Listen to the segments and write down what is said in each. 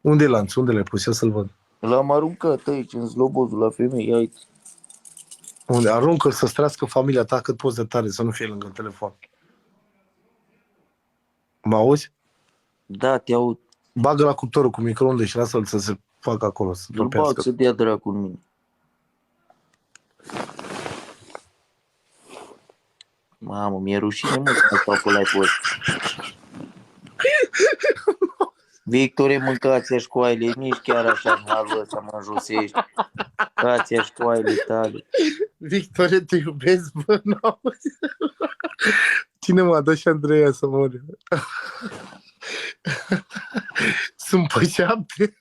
Unde e lanț? Unde l-ai pus? Ia să-l văd. L-am aruncat aici, în slobozul la femei, aici. Unde? Aruncă-l să strească familia ta cât poți de tare, să nu fie lângă telefon. Mă auzi? Da, te aud. Bagă la cuptorul cu microunde și lasă-l să se facă acolo, să Îl bag topească. să dea dracu în mine. Mamă, mi-e rușine mult să stau pe la post. Victore, mâncați-a școaile, nici chiar așa în halul ăsta mă înjosești. Mâncați-a școaile tale. Victorie, te iubesc, bă, n-auzi? Cine m-a dat și Andreea să mor? Sunt pe 7.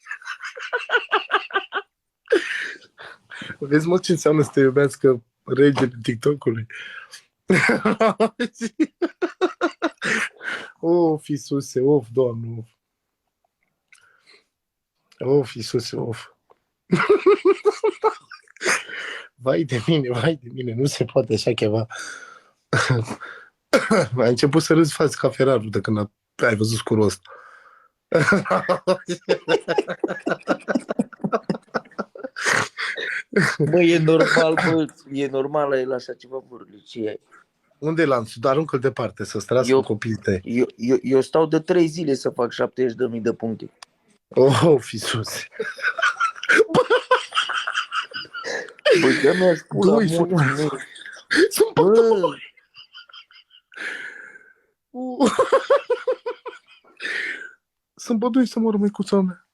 Vezi, mă, ce înseamnă să te iubească regele TikTok-ului? Of, Iisuse, of, Doamne, of. Of, Iisuse, of. Vai de mine, nu se poate așa ceva. Ai început să râzi față ca Ferrarul de când ai văzut scurul ăsta. Bă, e normal, bă, e normal la el așa ceva, vorle, ce ai? Unde e lanțul? Dar aruncă-l departe, să strască copiii tăi. Eu stau de 3 zile să fac 70.000 de puncte. Oh, Iisuse. Bă, dă-mi-aș pula Doi, mult. sunt pe Bă, Sunt bădui să mor, măicuța mea.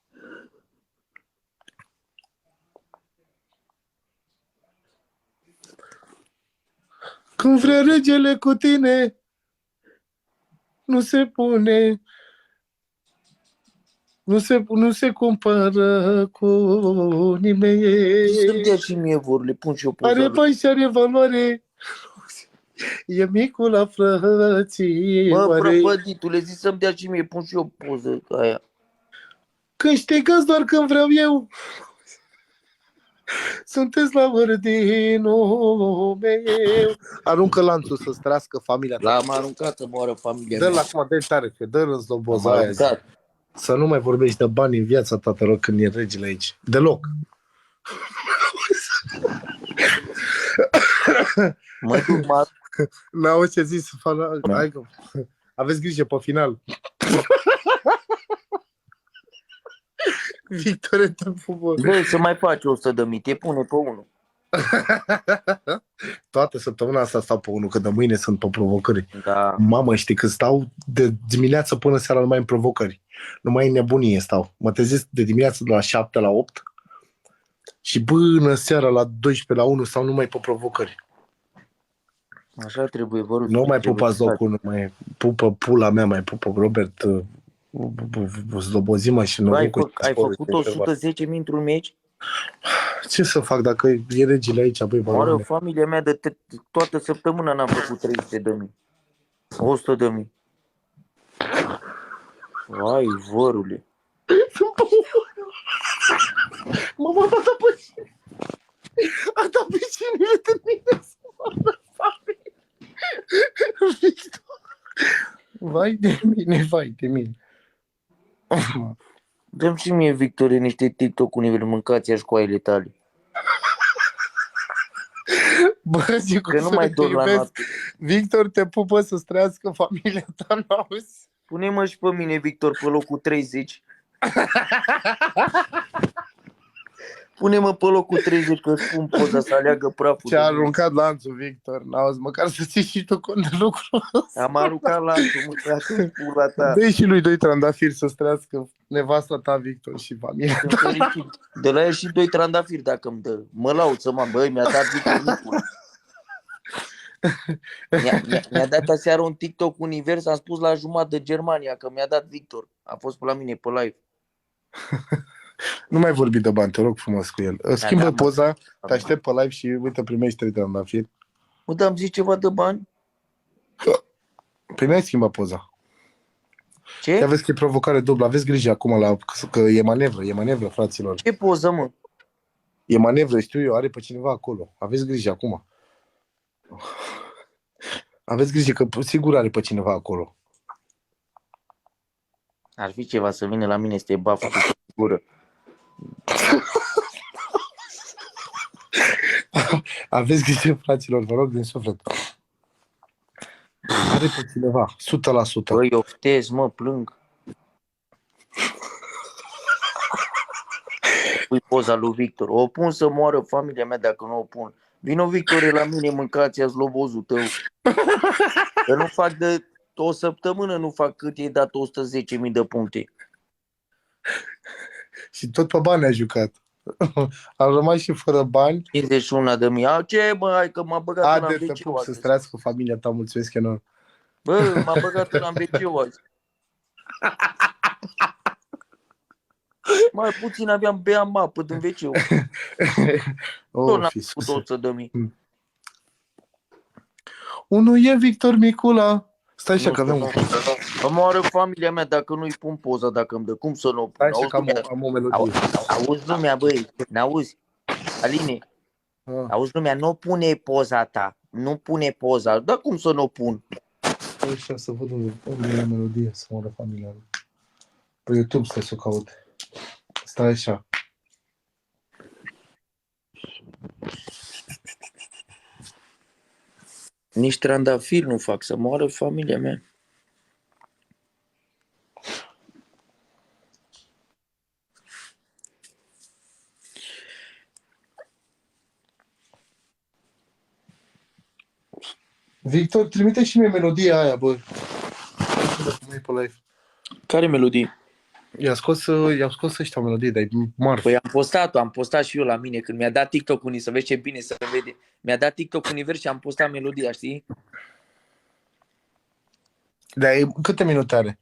Când vrea regele cu tine, nu se pune, nu se compară cu nimeni. să-mi dea și mie vorle, pun și eu poză. Are bani și are valoare. E micul la frății. Mă, prăpăditule, zi să-mi dea și mie, pun și eu poză aia. Câștigați doar când vreau eu. Sunteți la ordinul meu. Aruncă lanțul să strască familia ta. L-am aruncat să moară familia Dă-l mea. acum, dă-i tare, că dă-l în zloboza Am aia. aruncat. Să nu mai vorbești de bani în viața ta, te rog, când e regele aici. Deloc. Mă duc, mă. N-auzi ce zis? Hai că... Aveți grijă pe final. Victorie, te pupă. Băi, să mai faci 100.000, te pune pe unul. Toată săptămâna asta stau pe unul, că de mâine sunt pe provocări. Da. Mamă, știi că stau de dimineață până seara numai în provocări. Numai în nebunie stau. Mă trezesc de dimineață de la 7 la 8 și până seara la 12 la 1 stau numai pe provocări. Așa trebuie, vă rog. Nu mai pupa zocul, nu mai pupă pula mea, mai pupă Robert Slobozima și Novocu. Ai făcut 110.000 într-un meci? Ce să fac dacă e regele aici, băi, Oare familia mea de toată săptămâna n-am făcut 300.000. 100.000. Vai, vărule. Mama, a dat pe cine? A dat pe cine de mine să moară familie? Victor. Vai de mine. Dă-mi și mie, Victorie, niște TikTok-uri nivel, mâncați-a școaile tale. Bă, zic că nu mai dorm la noapte. Victor, te pupă să-ți trăiască familia ta, n-auzi? Pune-mă și pe mine, Victor, pe locul 30. Pune-mă pe locul 30, că spun poza să aleagă praful. Ce-a aruncat lanțul, Victor, n-auzi? Măcar să ții și tu cont de lucrul ăsta. Am aruncat lanțul, mâncați pula ta. Dă-i și lui 2 trandafiri să-ți trăiască nevasta ta, Victor, și familia ta. De la el și 2 trandafiri dacă îmi dă. Mă laud să mă, băi, mi-a dat Victor Nicula. Mi-a dat aseară un TikTok univers, am spus la jumătate de Germania că mi-a dat Victor. A fost pe la mine pe live. Nu mai vorbi de bani, te rog frumos cu el. Schimbă poza, te aștept pe live și uite, primești 3 trandafiri. Mă, dar am zis ceva de bani? Păi n-ai schimbat poza. Ce? Aveți că e provocare dublă, aveți grijă acum că e manevră, fraților. Ce poză, mă? E manevră, știu eu, are pe cineva acolo. Aveți grijă acum. Aveți grijă că sigur are pe cineva acolo. Ar fi ceva să vină la mine să te bafă cu gură. Aveți grijă, fraților, vă rog din suflet. Are pe cineva, 100%. Băi, oftez, mă, plâng. Pui poza lui Victor. O pun să moară familia mea dacă nu o pun. Vino, Victor, la mine, mâncați-a slobozul tău. Că nu fac de o săptămână, nu fac cât e dat 110.000 de puncte. Și tot pe bani a jucat. Am rămas și fără bani. 51.000. Ce, bă, hai că m-a băgat una în Haide, te WC pup, să azi. trăiască familia ta, mulțumesc enorm. Bă, m-a băgat una în WC azi. Mai puțin beam apă din WC-ul. Tot n-am făcut 100.000. Unul e Victor Micula. Stai așa că avem... Mă moară familia mea dacă nu-i pun poza, dacă îmi dă. Cum să nu o pun? Stai așa că am o melodie. Auzi lumea, băi, n-auzi? Aline, auzi lumea, nu pune poza ta. Nu pune poza. Dar cum să nu o pun? Stai așa să văd unde e melodie, să moară familia mea. Pe YouTube stai să o caut. Stai așa. Nici trandafiri nu fac, să moară familia mea. Victor, trimite și mie melodia aia, bă. Care melodie? I-am scos ăștia o melodie, dar e marfă. Păi am postat și eu la mine când mi-a dat TikTok-ul, să vezi ce bine să vede. Mi-a dat TikTok univers și am postat melodia, știi? Dar câte minute are?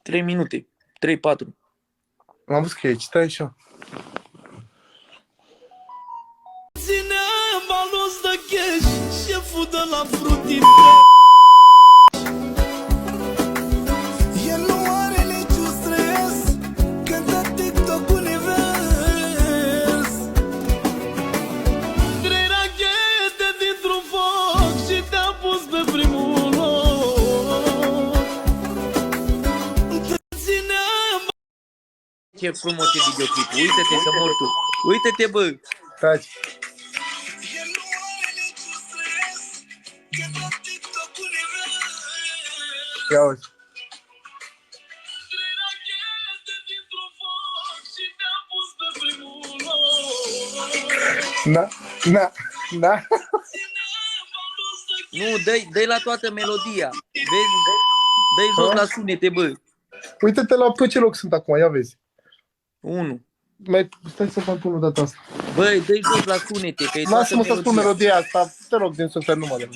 3 minute, 3-4. Am văzut că e aici, stai așa. Ține balos de cash, șeful de la frutii. El nu are niciun stres, cântă TikTok univers. 3 rachete dintr-un foc și te-a pus pe primul loc. Ține. Ce frumos e videoclipul, uite-te să mor tu. Uite-te, bă! Taci. Ia uite. Na. Nu, dă-i la toată melodia. Vezi? Dă-i jos la sunete, bă. Uite-te pe ce loc sunt acum, ia vezi. 1. Stai să fac unul data asta. Băi, dă-i jos la sunete, că e toată Lasă-mă să spun melodia. melodia asta, te rog, din suflet, nu mă de.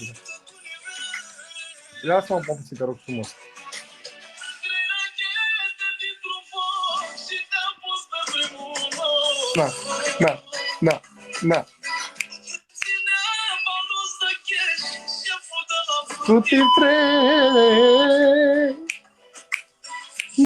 Lasă-mă un puțin, te rog frumos. Na. Tutti free.